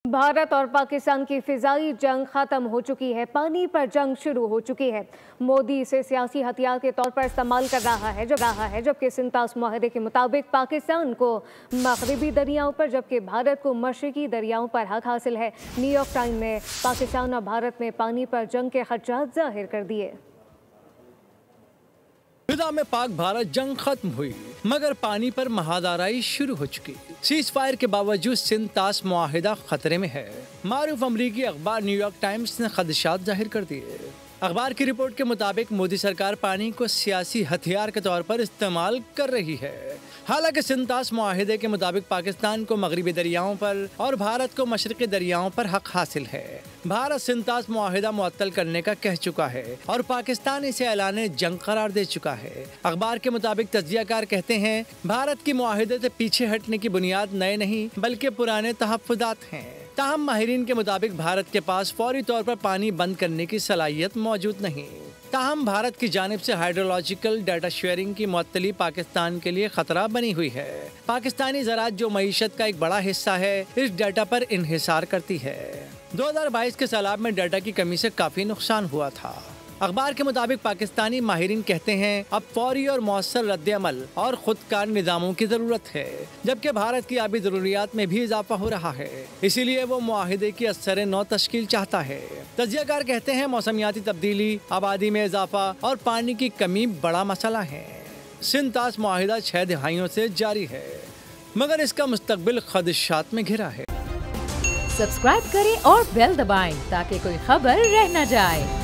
भारत और पाकिस्तान की फिजाई जंग खत्म हो चुकी है, पानी पर जंग शुरू हो चुकी है। मोदी इसे सियासी हथियार के तौर पर इस्तेमाल कर रहा है, जबकि सिंतास मुआहदे के मुताबिक पाकिस्तान को मगरबी दरियाओं पर जबकि भारत को मशरकी दरियाओं पर हक हासिल है। न्यूयॉर्क टाइम ने पाकिस्तान और भारत में पानी पर जंग के खदशात जाहिर कर दिए। फिजा में पाक भारत जंग खत्म हुई मगर पानी पर महादाराई शुरू हो चुकी। सीज फायर के बावजूद सिंतास मुआहिदा खतरे में है। मारूफ अमरीकी अखबार न्यूयॉर्क टाइम्स ने खदशात जाहिर कर दिए। अखबार की रिपोर्ट के मुताबिक मोदी सरकार पानी को सियासी हथियार के तौर पर इस्तेमाल कर रही है। हालांकि सिंतास मुआहिदे के मुताबिक पाकिस्तान को मगरबी दरियाओं पर और भारत को मशरकी दरियाओं पर हक हासिल है। भारत सिंतास मुआहिदा मुअत्तल करने का कह चुका है और पाकिस्तान इसे ऐलाने जंग करार दे चुका है। अखबार के मुताबिक तज्जियाकार कहते हैं भारत की मुआहिदे से पीछे हटने की बुनियाद नए नहीं बल्कि पुराने तहफ्फुज़ात हैं। ताहम माहिरीन के मुताबिक भारत के पास फौरी तौर पर पानी बंद करने की सलाहियत मौजूद नहीं। ताहम भारत की जानिब से हाइड्रोलॉजिकल डाटा शेयरिंग की मुअत्तली पाकिस्तान के लिए खतरा बनी हुई है। पाकिस्तानी ज़राअत जो मईशत का एक बड़ा हिस्सा है, इस डाटा पर इन्हिसार करती है। 2022 के सैलाब में डाटा की कमी से काफी नुकसान हुआ था। अखबार के मुताबिक पाकिस्तानी माहिरीन कहते हैं अब फौरी और मौसर रद्द-ए-अमल और खुदकार निज़ामों की जरूरत है, जबकि भारत की आबी जरूरियात में भी इजाफा हो रहा है, इसीलिए वो मुआहिदे की असर नौ तश्कील चाहता है। तज्जियाकार कहते हैं मौसमियाती तब्दीली, आबादी में इजाफा और पानी की कमी बड़ा मसला है। सिंतास मुआहिदा 6 दहाइयों से जारी है मगर इसका मुस्तकबिल खदशात में घिरा है। सब्सक्राइब करें और बेल दबाएं ताकि कोई खबर रह न जाए।